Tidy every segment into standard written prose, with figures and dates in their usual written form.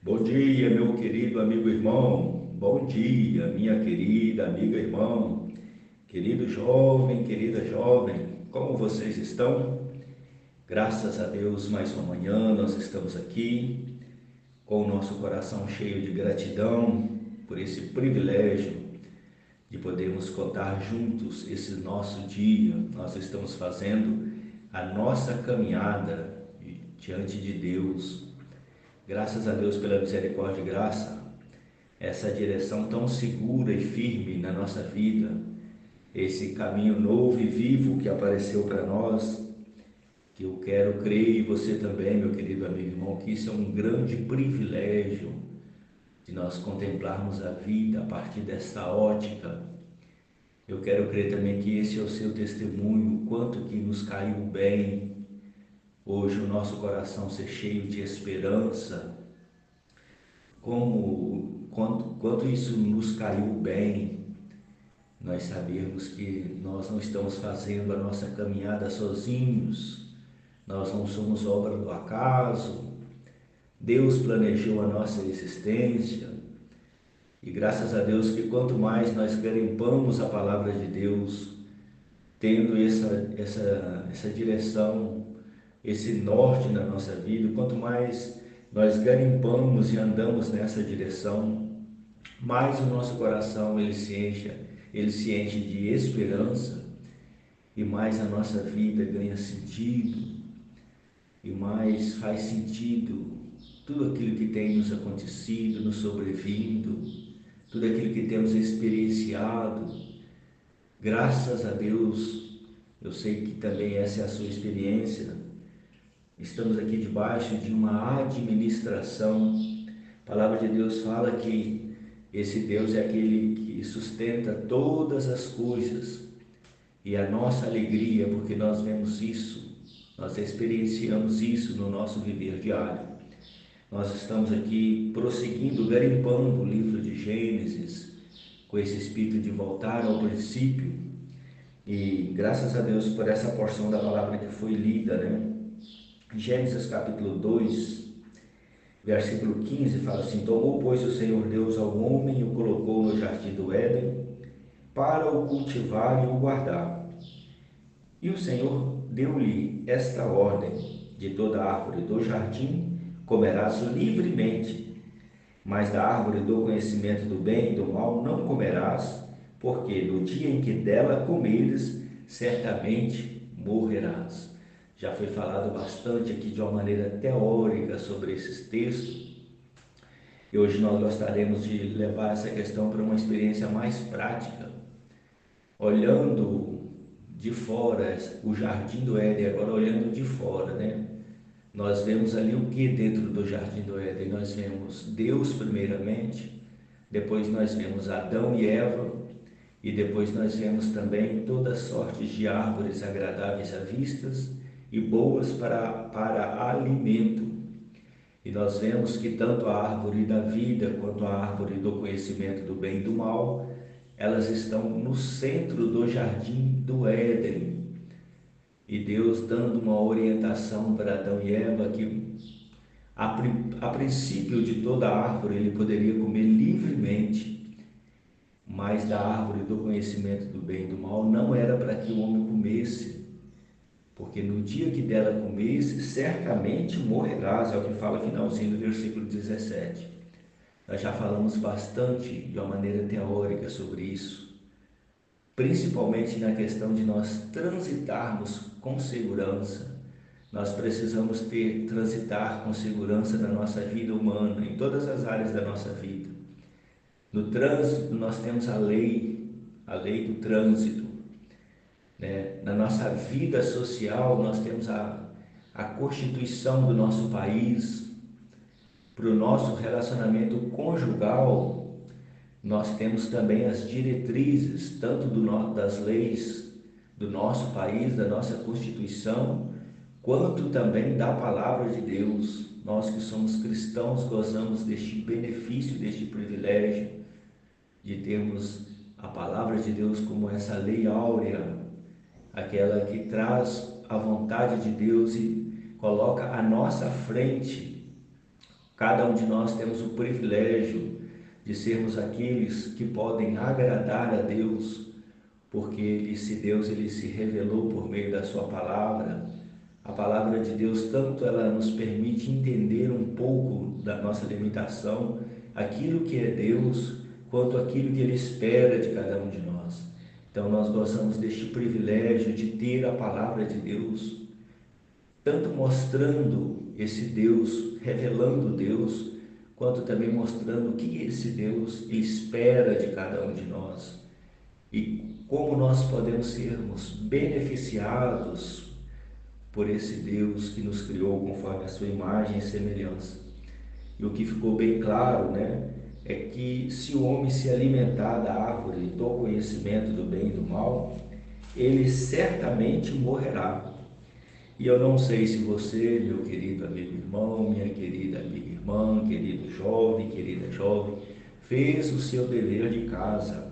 Bom dia, meu querido amigo irmão. Bom dia, minha querida amiga irmão. Querido jovem, querida jovem, como vocês estão? Graças a Deus, mais uma manhã nós estamos aqui com o nosso coração cheio de gratidão por esse privilégio de podermos contar juntos esse nosso dia. Nós estamos fazendo a nossa caminhada diante de Deus. Graças a Deus pela misericórdia e graça, essa direção tão segura e firme na nossa vida, esse caminho novo e vivo que apareceu para nós, que eu quero crer, e você também, meu querido amigo e irmão, que isso é um grande privilégio de nós contemplarmos a vida a partir desta ótica. Eu quero crer também que esse é o seu testemunho, o quanto que nos caiu bem hoje o nosso coração ser cheio de esperança, quanto isso nos caiu bem, nós sabemos que nós não estamos fazendo a nossa caminhada sozinhos, nós não somos obra do acaso, Deus planejou a nossa existência e graças a Deus que quanto mais nós garimpamos a palavra de Deus, tendo essa direção, esse norte na nossa vida, quanto mais nós garimpamos e andamos nessa direção, mais o nosso coração ele se enche de esperança e mais a nossa vida ganha sentido e mais faz sentido tudo aquilo que tem nos acontecido, nos sobrevindo, tudo aquilo que temos experienciado. Graças a Deus, eu sei que também essa é a sua experiência. Estamos aqui debaixo de uma administração. A palavra de Deus fala que esse Deus é aquele que sustenta todas as coisas. E a nossa alegria, porque nós vemos isso, nós experienciamos isso no nosso viver diário. Nós estamos aqui prosseguindo, garimpando o livro de Gênesis, com esse espírito de voltar ao princípio. E graças a Deus por essa porção da palavra que foi lida, né? Gênesis capítulo 2, versículo 15, fala assim: Tomou, pois, o Senhor Deus ao homem e o colocou no jardim do Éden para o cultivar e o guardar. E o Senhor deu-lhe esta ordem: de toda árvore do jardim comerás livremente, mas da árvore do conhecimento do bem e do mal não comerás, porque no dia em que dela comeres, certamente morrerás. Já foi falado bastante aqui de uma maneira teórica sobre esses textos, e hoje nós gostaríamos de levar essa questão para uma experiência mais prática, olhando de fora o jardim do Éden, agora olhando de fora, né? Nós vemos ali o que dentro do jardim do Éden? Nós vemos Deus primeiramente, depois nós vemos Adão e Eva, e depois nós vemos também todas sortes de árvores agradáveis à vistas e boas para alimento. E nós vemos que tanto a árvore da vida quanto a árvore do conhecimento do bem e do mal, elas estão no centro do jardim do Éden. E Deus dando uma orientação para Adão e Eva que a princípio de toda árvore ele poderia comer livremente, mas da árvore do conhecimento do bem e do mal não era para que o homem comesse, porque no dia que dela comesse, certamente morrerás, é o que fala finalzinho do versículo 17. Nós já falamos bastante de uma maneira teórica sobre isso, principalmente na questão de nós transitarmos com segurança. Nós precisamos transitar com segurança na nossa vida humana, em todas as áreas da nossa vida. No trânsito, nós temos a lei do trânsito, né? Na nossa vida social, nós temos a Constituição do nosso país. Para o nosso relacionamento conjugal, nós temos também as diretrizes, tanto das leis do nosso país, da nossa Constituição, quanto também da palavra de Deus. Nós que somos cristãos gozamos deste benefício, deste privilégio de termos a palavra de Deus como essa lei áurea, aquela que traz a vontade de Deus e coloca à nossa frente Cada um de nós temos o privilégio de sermos aqueles que podem agradar a Deus, porque esse Deus ele se revelou por meio da sua palavra. A palavra de Deus, tanto ela nos permite entender um pouco da nossa limitação, aquilo que é Deus, quanto aquilo que Ele espera de cada um de nós. Então nós gostamos deste privilégio de ter a palavra de Deus, tanto mostrando esse Deus, revelando Deus, quanto também mostrando o que esse Deus espera de cada um de nós e como nós podemos sermos beneficiados por esse Deus que nos criou conforme a sua imagem e semelhança. E o que ficou bem claro, né, é que se o homem se alimentar da árvore do conhecimento do bem e do mal, ele certamente morrerá. E eu não sei se você, meu querido amigo irmão, minha querida amiga irmã, querido jovem, querida jovem, fez o seu dever de casa.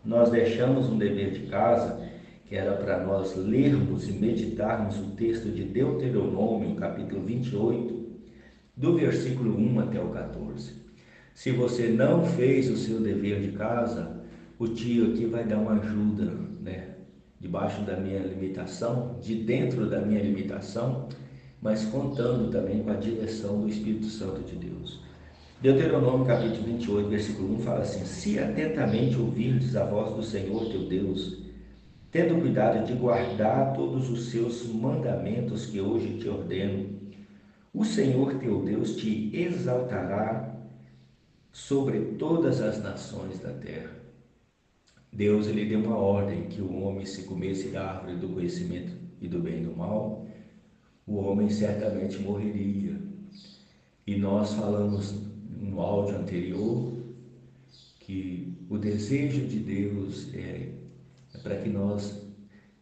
Nós deixamos um dever de casa que era para nós lermos e meditarmos o texto de Deuteronômio, capítulo 28, do versículo 1 até o 14. Se você não fez o seu dever de casa, o tio aqui vai dar uma ajuda, né? Debaixo da minha limitação, de dentro da minha limitação, mas contando também com a direção do Espírito Santo de Deus. Deuteronômio capítulo 28, versículo 1 fala assim: se atentamente ouvirdes a voz do Senhor teu Deus, tendo cuidado de guardar todos os seus mandamentos que hoje te ordeno, o Senhor teu Deus te exaltará sobre todas as nações da terra. Deus ele deu uma ordem que o homem, se comesse da árvore do conhecimento e do bem e do mal, o homem certamente morreria. E nós falamos no áudio anterior que o desejo de Deus é para que nós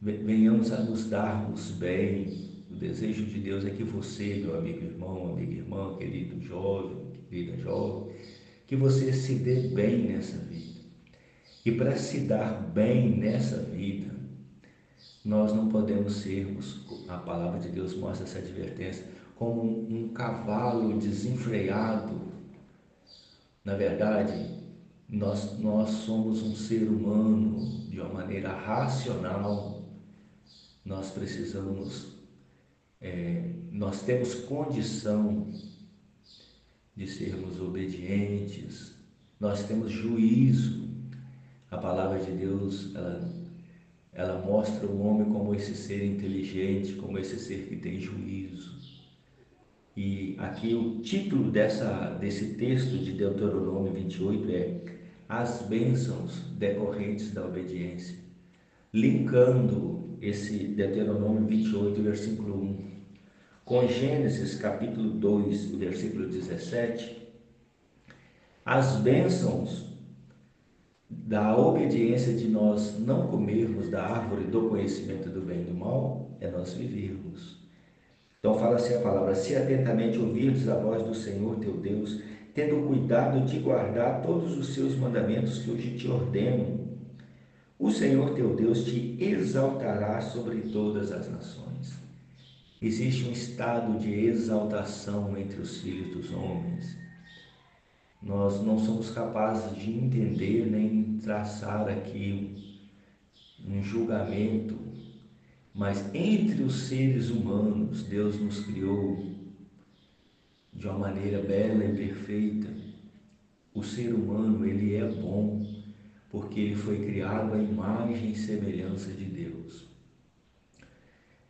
venhamos a nos darmos bem. O desejo de Deus é que você, meu amigo irmão, amiga irmã, querido jovem, querida jovem, que você se dê bem nessa vida. E para se dar bem nessa vida, nós não podemos sermos, a palavra de Deus mostra essa advertência, como um cavalo desenfreado. Na verdade, nós somos um ser humano de uma maneira racional. Nós precisamos, nós temos condição de sermos obedientes, nós temos juízo. A palavra de Deus, ela mostra o homem como esse ser inteligente, como esse ser que tem juízo. E aqui o título desse texto de Deuteronômio 28 é As bênçãos decorrentes da obediência, linkando esse Deuteronômio 28, versículo 1, com Gênesis capítulo 2, versículo 17. As bênçãos da obediência de nós não comermos da árvore do conhecimento do bem e do mal é nós vivermos. Então fala assim a palavra: se atentamente ouvirdes a voz do Senhor teu Deus, tendo cuidado de guardar todos os seus mandamentos que hoje te ordeno, o Senhor teu Deus te exaltará sobre todas as nações. Existe um estado de exaltação entre os filhos dos homens. Nós não somos capazes de entender nem traçar aqui um julgamento, mas entre os seres humanos, Deus nos criou de uma maneira bela e perfeita. O ser humano, ele é bom, porque ele foi criado à imagem e semelhança de Deus.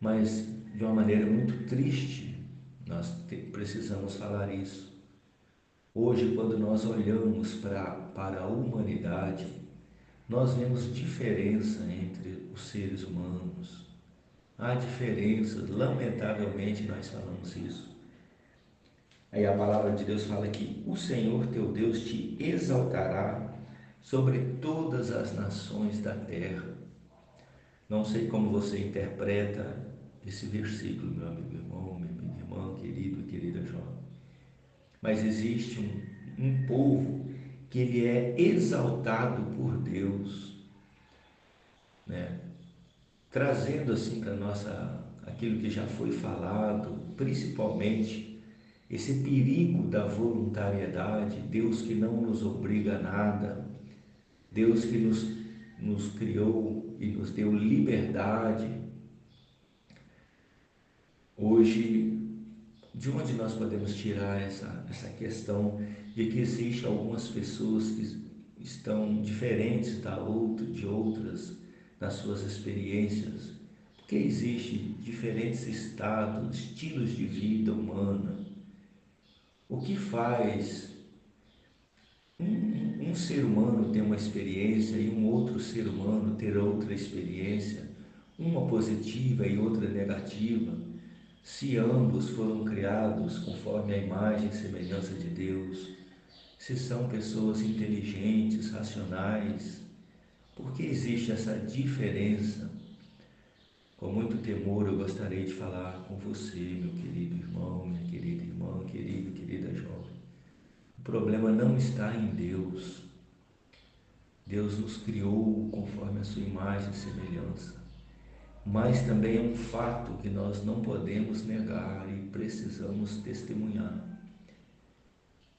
Mas, de uma maneira muito triste, nós precisamos falar isso. Hoje, quando nós olhamos para a humanidade, nós vemos diferença entre os seres humanos. Há diferenças, lamentavelmente nós falamos isso. Aí a palavra de Deus fala que o Senhor teu Deus te exaltará sobre todas as nações da terra. Não sei como você interpreta esse versículo, meu amigo irmão, minha amiga irmã, querido e querida jovem. Mas existe um povo que ele é exaltado por Deus, né? Trazendo assim para nossa aquilo que já foi falado, principalmente esse perigo da voluntariedade, Deus que não nos obriga a nada, Deus que nos criou e nos deu liberdade. Hoje, de onde nós podemos tirar essa questão de que existem algumas pessoas que estão diferentes de outras nas suas experiências? Porque existem diferentes estados, estilos de vida humana. O que faz um ser humano ter uma experiência e um outro ser humano ter outra experiência, uma positiva e outra negativa, se ambos foram criados conforme a imagem e semelhança de Deus, se são pessoas inteligentes, racionais? Por que existe essa diferença? Com muito temor eu gostaria de falar com você, meu querido irmão, minha querida irmã, querido e querida jovem. O problema não está em Deus. Deus nos criou conforme a sua imagem e semelhança. Mas também é um fato que nós não podemos negar e precisamos testemunhar.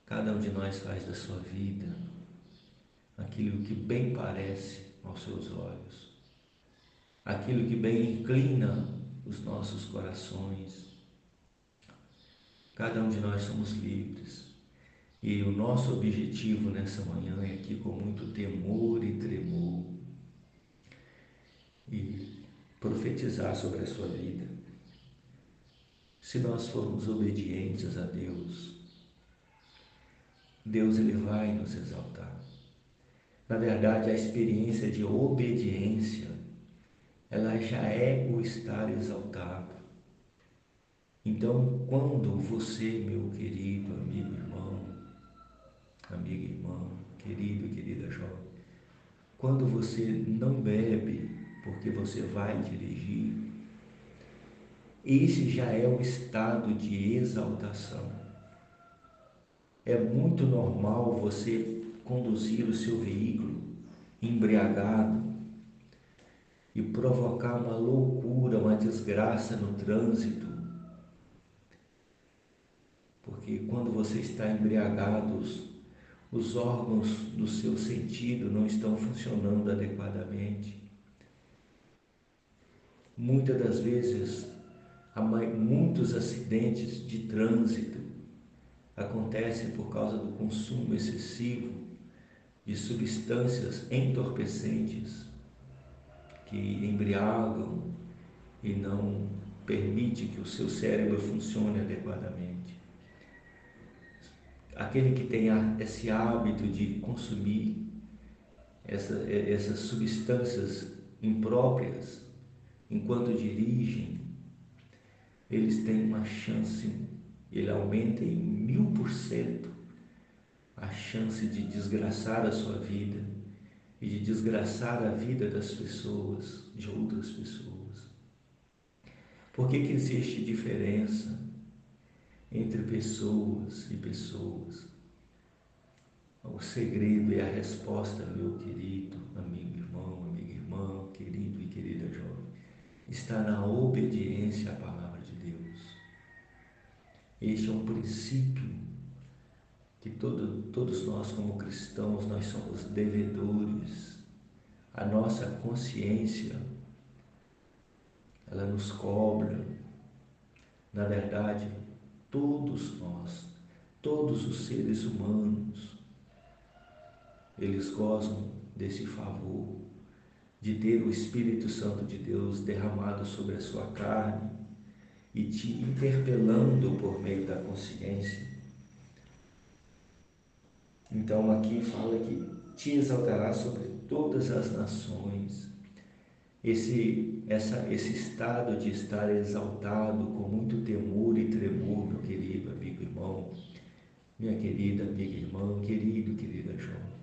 Cada um de nós faz da sua vida aquilo que bem parece aos seus olhos, aquilo que bem inclina os nossos corações. Cada um de nós somos livres. E o nosso objetivo nessa manhã é aqui, com muito temor e tremor, e profetizar sobre a sua vida. Se nós formos obedientes a Deus, Deus ele vai nos exaltar. Na verdade, a experiência de obediência, ela já é o estar exaltado. Então, quando você, meu querido amigo, irmão, amiga, irmã, querido e querida jovem, quando você não bebe porque você vai dirigir, esse já é o estado de exaltação. É muito normal você conduzir o seu veículo embriagado e provocar uma loucura, uma desgraça no trânsito, porque quando você está embriagado, os órgãos do seu sentido não estão funcionando adequadamente. Muitas das vezes, muitos acidentes de trânsito acontecem por causa do consumo excessivo de substâncias entorpecentes que embriagam e não permite que o seu cérebro funcione adequadamente. Aquele que tem esse hábito de consumir essas substâncias impróprias enquanto dirigem, eles têm uma chance, ele aumenta em 1000% a chance de desgraçar a sua vida e de desgraçar a vida das pessoas, de outras pessoas. Por que existe diferença entre pessoas e pessoas? O segredo é a resposta, meu querido amigo, irmão, amiga, irmã, querido e querida jovem, está na obediência à palavra de Deus. Este é um princípio que todos nós como cristãos, nós somos devedores. A nossa consciência, ela nos cobra. Na verdade, todos nós, todos os seres humanos, eles gozam desse favor de ter o Espírito Santo de Deus derramado sobre a sua carne e te interpelando por meio da consciência. Então aqui fala que te exaltará sobre todas as nações. Esse estado de estar exaltado com muito temor e tremor, meu querido amigo, irmão, minha querida amiga, irmã, querido, querida jovem,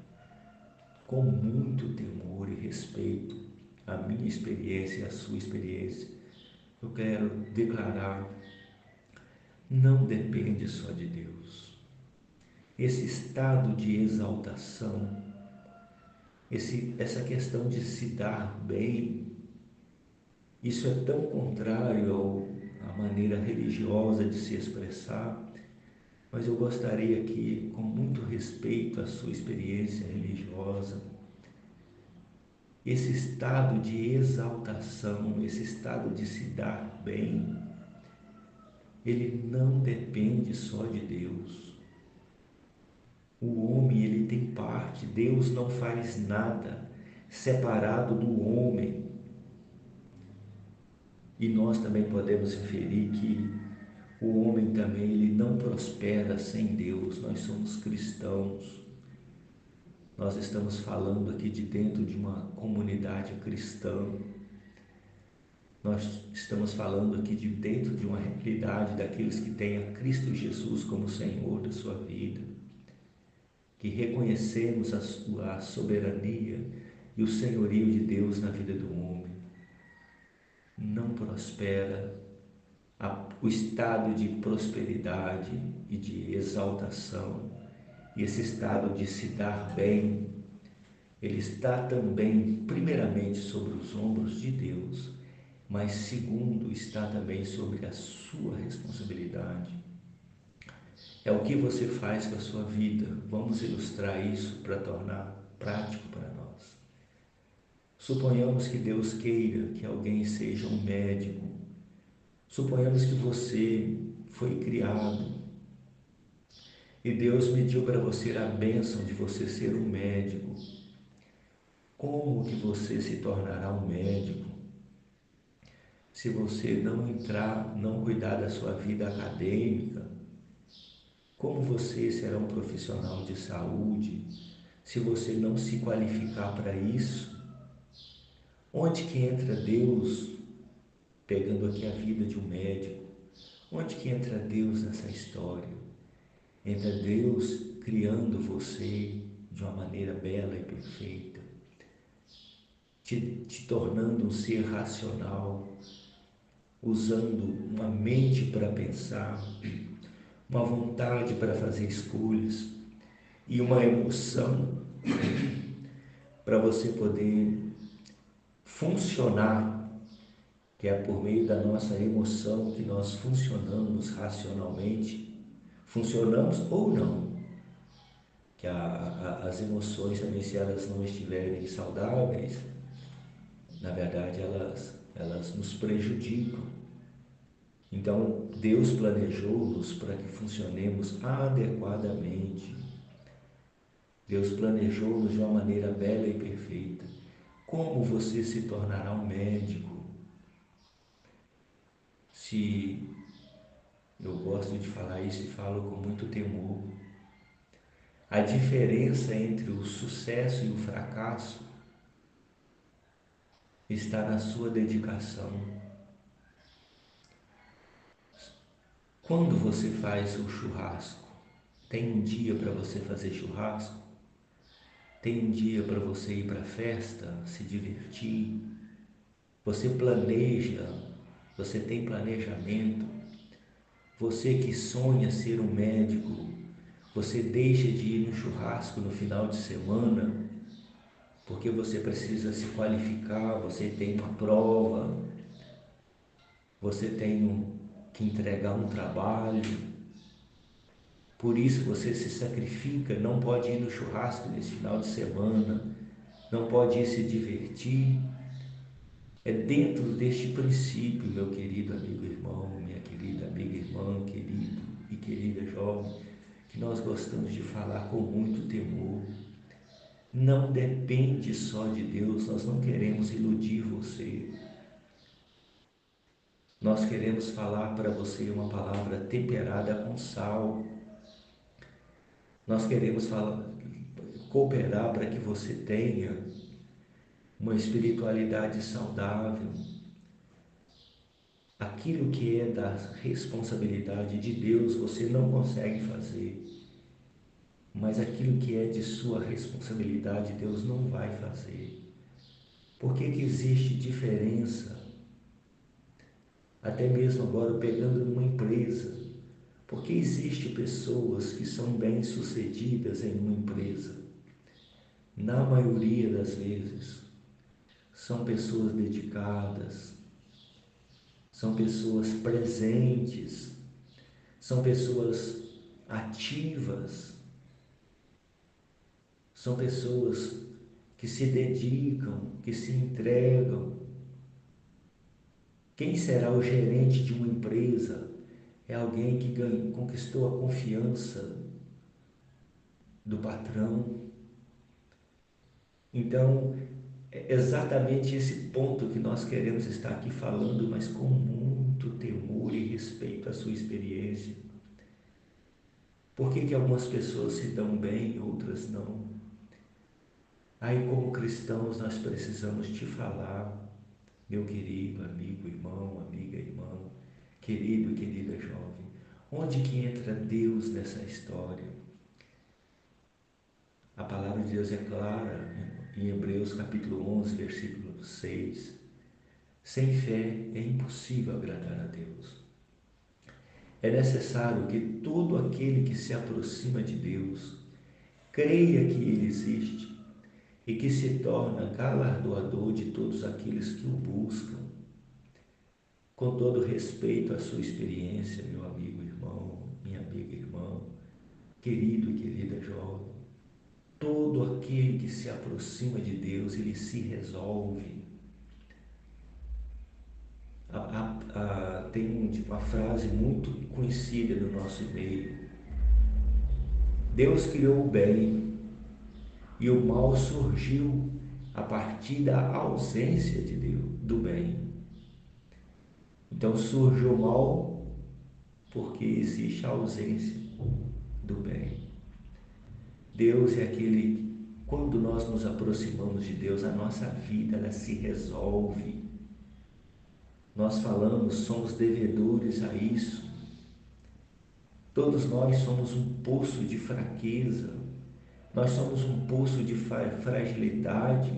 com muito temor e respeito à minha experiência e à sua experiência, eu quero declarar: não depende só de Deus. Esse estado de exaltação, essa questão de se dar bem, isso é tão contrário à maneira religiosa de se expressar, mas eu gostaria que, com muito respeito à sua experiência religiosa, esse estado de exaltação, esse estado de se dar bem, ele não depende só de Deus. O homem, ele tem parte, Deus não faz nada separado do homem. E nós também podemos inferir que o homem também, ele não prospera sem Deus. Nós somos cristãos. Nós estamos falando aqui de dentro de uma comunidade cristã. Nós estamos falando aqui de dentro de uma realidade daqueles que têm a Cristo Jesus como Senhor da sua vida, que reconhecemos a soberania e o senhorio de Deus na vida do homem. Não prospera o estado de prosperidade e de exaltação, e esse estado de se dar bem, ele está também, primeiramente, sobre os ombros de Deus, mas segundo, está também sobre a sua responsabilidade. É o que você faz com a sua vida. Vamos ilustrar isso para tornar prático para nós. Suponhamos que Deus queira que alguém seja um médico. Suponhamos que você foi criado e Deus mediu para você a bênção de você ser um médico. Como que você se tornará um médico se você não cuidar da sua vida acadêmica? Como você será um profissional de saúde se você não se qualificar para isso? Onde que entra Deus, pegando aqui a vida de um médico? Onde que entra Deus nessa história? Entra Deus criando você de uma maneira bela e perfeita, te tornando um ser racional, usando uma mente para pensar, uma vontade para fazer escolhas e uma emoção para você poder funcionar, que é por meio da nossa emoção que nós funcionamos racionalmente, funcionamos ou não, que as emoções também, se elas não estiverem saudáveis, na verdade elas nos prejudicam. Então Deus planejou-nos para que funcionemos adequadamente. Deus planejou-nos de uma maneira bela e perfeita. Como você se tornará um médico? Se eu gosto de falar isso e falo com muito temor, a diferença entre o sucesso e o fracasso está na sua dedicação. Quando você faz o churrasco, tem um dia para você fazer churrasco? Tem um dia para você ir para a festa, se divertir? Você planeja, você tem planejamento? Você que sonha ser um médico, você deixa de ir no churrasco no final de semana porque você precisa se qualificar, você tem uma prova, você tem que entregar um trabalho. Por isso você se sacrifica, não pode ir no churrasco nesse final de semana, não pode ir se divertir. É dentro deste princípio, meu querido amigo irmão, minha querida amiga irmã, querido e querida jovem, que nós gostamos de falar com muito temor. Não depende só de Deus, nós não queremos iludir você. Nós queremos falar para você uma palavra temperada com sal. Nós queremos cooperar para que você tenha uma espiritualidade saudável. Aquilo que é da responsabilidade de Deus você não consegue fazer, mas aquilo que é de sua responsabilidade Deus não vai fazer. Por que que existe diferença? Até mesmo agora pegando numa empresa, porque existe pessoas que são bem-sucedidas em uma empresa. Na maioria das vezes, são pessoas dedicadas, são pessoas presentes, são pessoas ativas, são pessoas que se dedicam, que se entregam. Quem será o gerente de uma empresa? É alguém que conquistou a confiança do patrão. Então, é exatamente esse ponto que nós queremos estar aqui falando, mas com muito temor e respeito à sua experiência. Por que algumas pessoas se dão bem e outras não? Aí, como cristãos, nós precisamos te falar, meu querido amigo, irmão, amiga, irmã, querido e querida jovem, onde que entra Deus nessa história? A palavra de Deus é clara em Hebreus capítulo 11, versículo 6. Sem fé é impossível agradar a Deus. É necessário que todo aquele que se aproxima de Deus creia que Ele existe e que se torna galardoador de todos aqueles que o buscam. Com todo respeito à sua experiência, meu amigo, irmão, minha amiga, irmã, querido e querida jovem, todo aquele que se aproxima de Deus, ele se resolve. Tem uma frase muito conhecida no nosso meio. Deus criou o bem e o mal surgiu a partir da ausência de Deus, do bem. Então surge o mal porque existe a ausência do bem. Deus é aquele, quando nós nos aproximamos de Deus, a nossa vida ela se resolve. Nós falamos, somos devedores a isso. Todos nós somos um poço de fraqueza, nós somos um poço de fragilidade.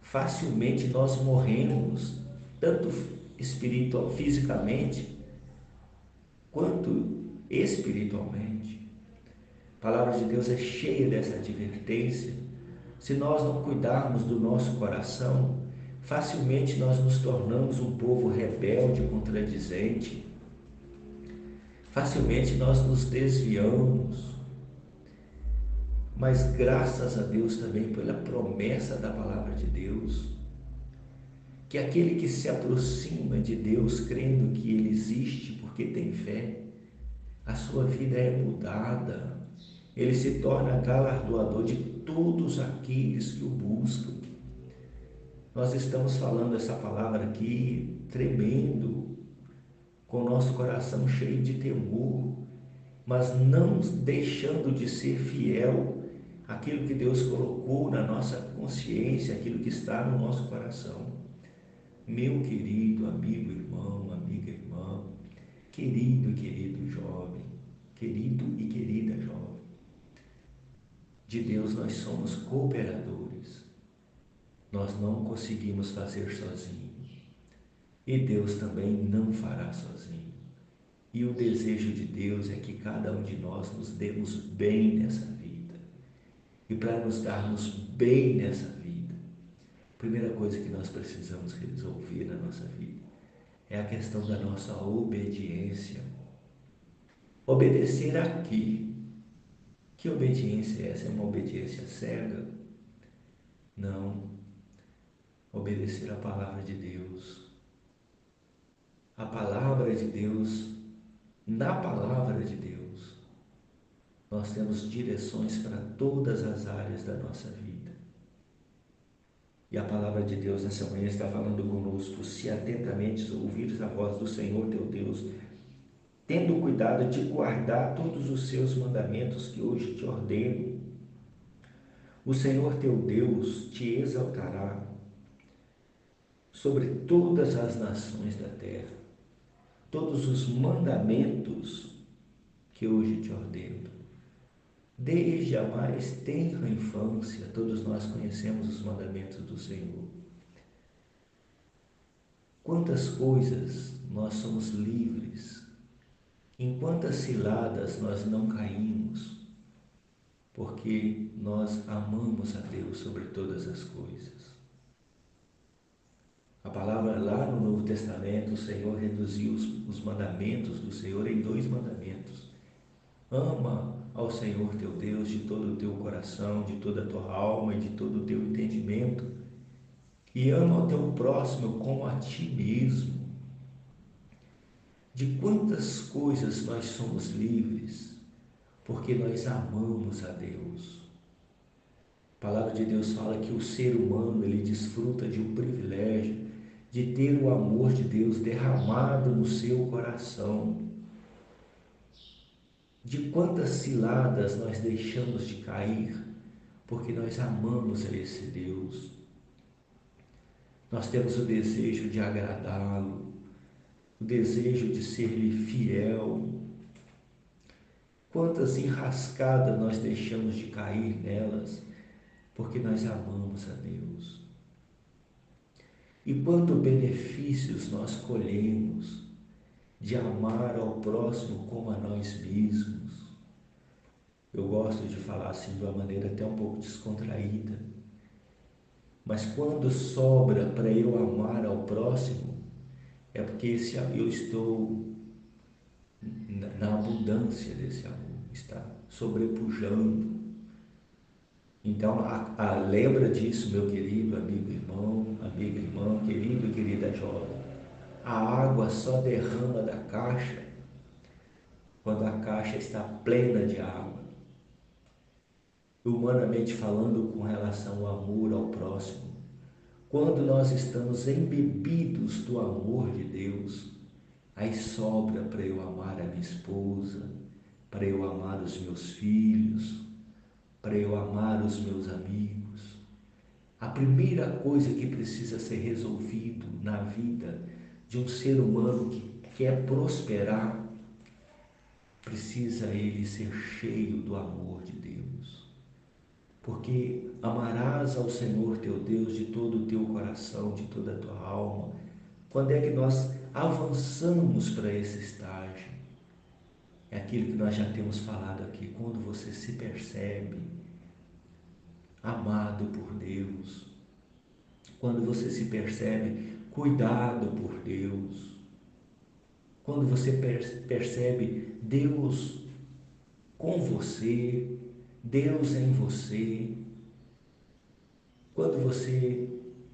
Facilmente nós morremos, tanto espiritual, fisicamente, quanto espiritualmente. A palavra de Deus é cheia dessa advertência. Se nós não cuidarmos do nosso coração, facilmente nós nos tornamos um povo rebelde, contradizente. Facilmente nós nos desviamos. Mas graças a Deus também pela promessa da palavra de Deus, que aquele que se aproxima de Deus crendo que Ele existe porque tem fé, a sua vida é mudada. Ele se torna galardoador de todos aqueles que o buscam. Nós estamos falando essa palavra aqui tremendo, com o nosso coração cheio de temor, mas não deixando de ser fiel àquilo que Deus colocou na nossa consciência, aquilo que está no nosso coração. Meu querido amigo, irmão, amiga, irmã, querido e querido jovem, querido e querida jovem, de Deus nós somos cooperadores. Nós não conseguimos fazer sozinhos. E Deus também não fará sozinho. E o desejo de Deus é que cada um de nós nos demos bem nessa vida. E para nos darmos bem nessa vida, a primeira coisa que nós precisamos resolver na nossa vida é a questão da nossa obediência. Obedecer aqui. Que obediência é essa? É uma obediência cega? Não. Obedecer a palavra de Deus. A palavra de Deus, na palavra de Deus, nós temos direções para todas as áreas da nossa vida. E a palavra de Deus nessa manhã está falando conosco: se atentamente ouvires a voz do Senhor teu Deus, tendo cuidado de guardar todos os seus mandamentos que hoje te ordeno, o Senhor teu Deus te exaltará sobre todas as nações da terra. Todos os mandamentos que hoje te ordeno. Desde a mais tenra infância, todos nós conhecemos os mandamentos do Senhor. Quantas coisas nós somos livres, em quantas ciladas nós não caímos, porque nós amamos a Deus sobre todas as coisas. A palavra lá no Novo Testamento, o Senhor reduziu os mandamentos do Senhor em 2 mandamentos. Ama ao Senhor teu Deus de todo o teu coração, de toda a tua alma e de todo o teu entendimento, e ama ao teu próximo como a ti mesmo. De quantas coisas nós somos livres, porque nós amamos a Deus. A palavra de Deus fala que o ser humano, ele desfruta de um privilégio de ter o amor de Deus derramado no seu coração. De quantas ciladas nós deixamos de cair, porque nós amamos a esse Deus. Nós temos o desejo de agradá-lo, o desejo de ser-lhe fiel. Quantas enrascadas nós deixamos de cair nelas, porque nós amamos a Deus. E quantos benefícios nós colhemos de amar ao próximo como a nós mesmos. Eu gosto de falar assim de uma maneira até um pouco descontraída. Mas quando sobra para eu amar ao próximo, é porque eu estou na abundância desse amor, está sobrepujando. Então, lembra disso, meu querido amigo irmão, amiga irmã, querido e querida jovem. A água só derrama da caixa quando a caixa está plena de água. Humanamente falando, com relação ao amor ao próximo, quando nós estamos embebidos do amor de Deus, aí sobra para eu amar a minha esposa, para eu amar os meus filhos, para eu amar os meus amigos. A primeira coisa que precisa ser resolvido na vida de um ser humano que quer prosperar, precisa ele ser cheio do amor de Deus. Porque amarás ao Senhor teu Deus de todo o teu coração, de toda a tua alma. Quando é que nós avançamos para esse estágio? É aquilo que nós já temos falado aqui, quando você se percebe amado por Deus, quando você se percebe cuidado por Deus, quando você percebe Deus com você, Deus em você,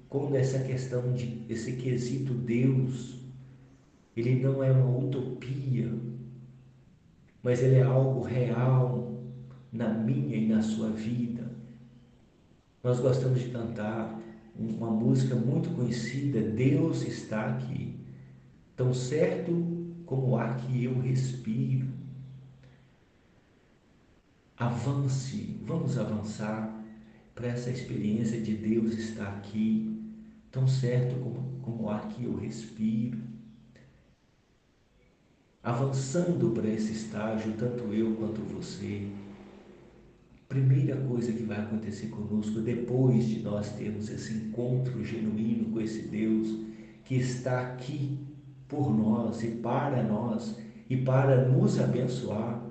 quando essa questão de esse quesito Deus, ele não é uma utopia, mas ele é algo real na minha e na sua vida. Nós gostamos de cantar uma música muito conhecida, Deus está aqui, tão certo como o ar que eu respiro. Avance, vamos avançar para essa experiência de Deus estar aqui, tão certo como o ar que eu respiro. Avançando para esse estágio, tanto eu quanto você, primeira coisa que vai acontecer conosco depois de nós termos esse encontro genuíno com esse Deus que está aqui por nós e para nos abençoar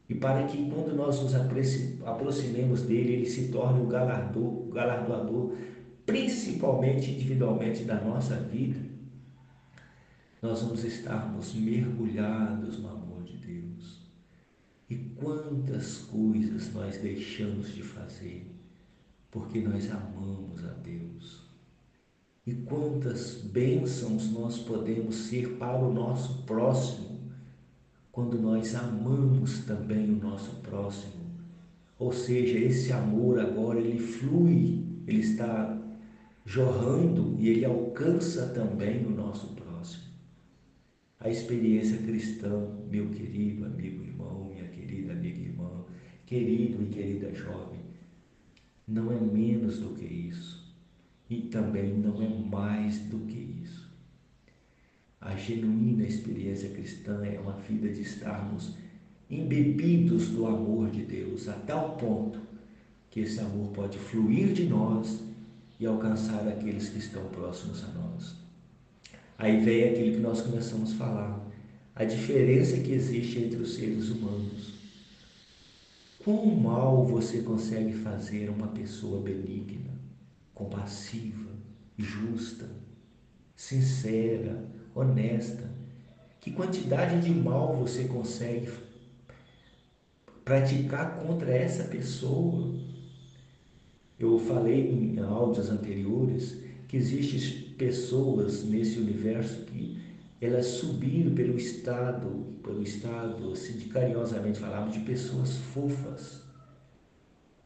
e para que quando nós nos aproximemos dele, ele se torne o galardoador, principalmente individualmente da nossa vida, nós vamos estarmos mergulhados no amor de Deus. E quantas coisas nós deixamos de fazer porque nós amamos a Deus. E quantas bênçãos nós podemos ser para o nosso próximo quando nós amamos também o nosso próximo. Ou seja, esse amor agora ele flui, ele está jorrando e ele alcança também o nosso próximo. A experiência cristã, meu querido amigo irmão, minha querida amiga irmã, querido e querida jovem, não é menos do que isso e também não é mais do que isso. A genuína experiência cristã é uma vida de estarmos embebidos do amor de Deus a tal ponto que esse amor pode fluir de nós e alcançar aqueles que estão próximos a nós. Aí vem aquilo que nós começamos a falar, a diferença que existe entre os seres humanos. Quão mal você consegue fazer uma pessoa benigna, compassiva, justa, sincera, honesta? Que quantidade de mal você consegue praticar contra essa pessoa. Eu falei em áudios anteriores que existem pessoas nesse universo que elas subiram pelo estado, assim, de carinhosamente falamos, de pessoas fofas,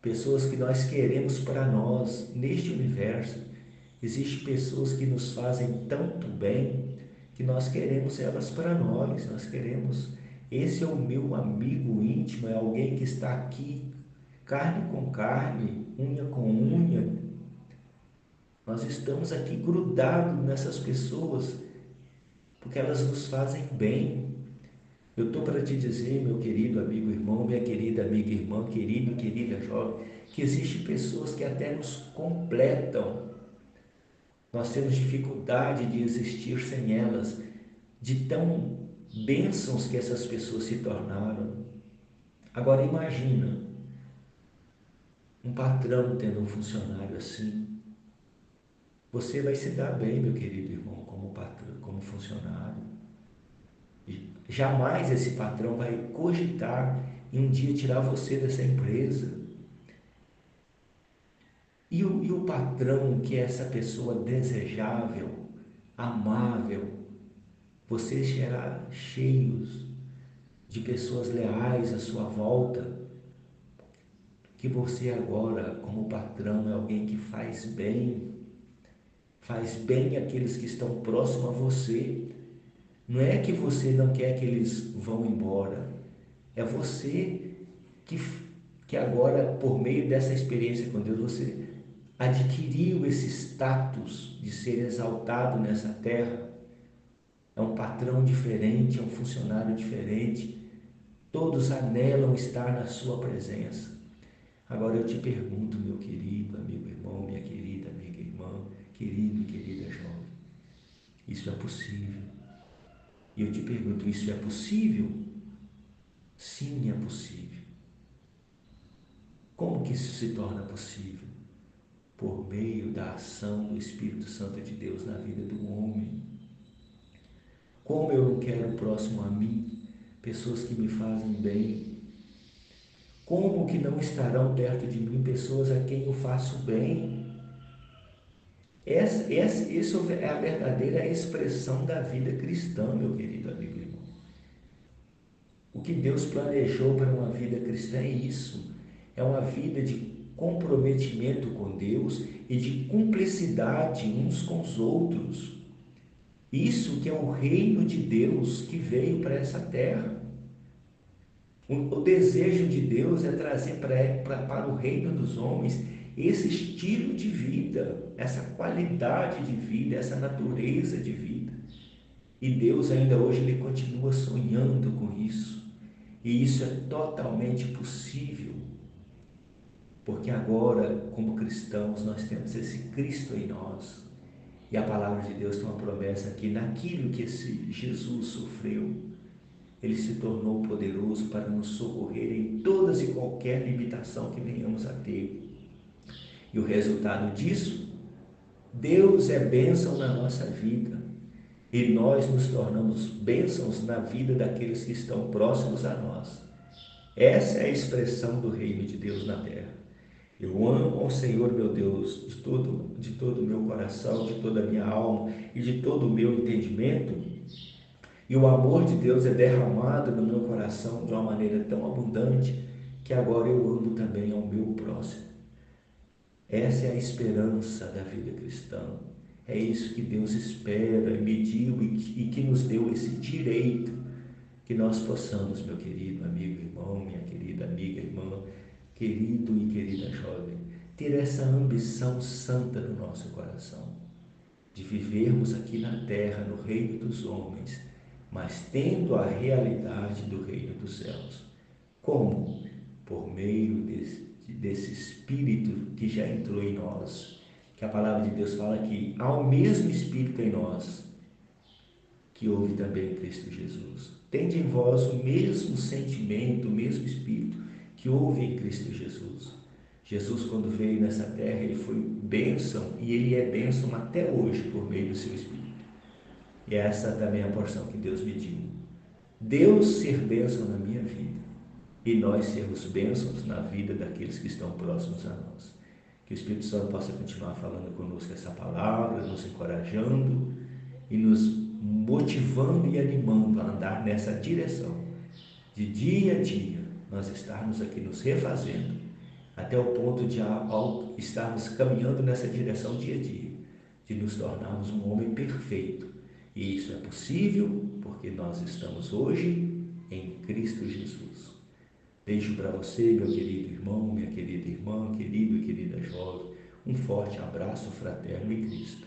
pessoas que nós queremos para nós. Neste universo, existem pessoas que nos fazem tanto bem que nós queremos elas para nós queremos. Esse é o meu amigo íntimo, é alguém que está aqui, carne com carne, unha com unha. Nós estamos aqui grudados nessas pessoas porque elas nos fazem bem. Eu estou para te dizer, meu querido amigo irmão, minha querida amiga irmã, querido e querida jovem, que existem pessoas que até nos completam. Nós temos dificuldade de existir sem elas, de tão bênçãos que essas pessoas se tornaram. Agora imagina um patrão tendo um funcionário assim. Você vai se dar bem, meu querido irmão, como patrão, como funcionário. E jamais esse patrão vai cogitar em um dia tirar você dessa empresa. E o patrão, que é essa pessoa desejável, amável, vocês serão cheios de pessoas leais à sua volta, que você agora, como patrão, é alguém que faz bem àqueles que estão próximos a você. Não é que você não quer que eles vão embora, é você que, que agora, por meio dessa experiência com Deus, você adquiriu esse status de ser exaltado nessa terra. É um patrão diferente, é um funcionário diferente. Todos anelam estar na sua presença. Agora eu te pergunto, meu querido amigo irmão, minha querida amiga irmã, querido e querida jovem, isso é possível? E eu te pergunto, isso é possível? Sim, é possível. Como que isso se torna possível? Por meio da ação do Espírito Santo de Deus na vida do homem. Como eu não quero próximo a mim pessoas que me fazem bem? Como que não estarão perto de mim pessoas a quem eu faço bem? Isso é a verdadeira expressão da vida cristã, meu querido amigo e irmão. O que Deus planejou para uma vida cristã é isso. É uma vida de comprometimento com Deus e de cumplicidade uns com os outros. Isso que é o reino de Deus que veio para essa terra. O desejo de Deus é trazer para o reino dos homens esse estilo de vida, essa qualidade de vida, essa natureza de vida. E Deus ainda hoje ele continua sonhando com isso. E isso é totalmente possível, porque agora, como cristãos, nós temos esse Cristo em nós. E a palavra de Deus tem uma promessa que naquilo que esse Jesus sofreu, ele se tornou poderoso para nos socorrer em todas e qualquer limitação que venhamos a ter. E o resultado disso, Deus é bênção na nossa vida. E nós nos tornamos bênçãos na vida daqueles que estão próximos a nós. Essa é a expressão do reino de Deus na terra. Eu amo ao Senhor meu Deus de todo o meu coração, de toda a minha alma e de todo o meu entendimento. E o amor de Deus é derramado no meu coração de uma maneira tão abundante que agora eu amo também ao meu próximo. Essa é a esperança da vida cristã. É isso que Deus espera e mediu e que nos deu esse direito, que nós possamos, meu querido amigo, irmão, minha querida amiga, irmã, querido e querida jovem, ter essa ambição santa no nosso coração, de vivermos aqui na terra, no reino dos homens, mas tendo a realidade do reino dos céus. Como? Por meio desse Espírito que já entrou em nós, que a palavra de Deus fala que há o mesmo Espírito em nós, que houve também em Cristo Jesus. Tende em vós o mesmo sentimento, o mesmo Espírito que houve em Cristo Jesus. Jesus, quando veio nessa terra, ele foi bênção e ele é bênção até hoje por meio do seu Espírito. E essa também é a porção que Deus me deu. Deus ser bênção na minha vida e nós sermos bênçãos na vida daqueles que estão próximos a nós. Que o Espírito Santo possa continuar falando conosco essa palavra, nos encorajando e nos motivando e animando a andar nessa direção, de dia a dia, nós estarmos aqui nos refazendo, até o ponto de, ao estarmos caminhando nessa direção dia a dia, de nos tornarmos um homem perfeito. E isso é possível porque nós estamos hoje em Cristo Jesus. Beijo para você, meu querido irmão, minha querida irmã, querido e querida jovem. Um forte abraço fraterno em Cristo.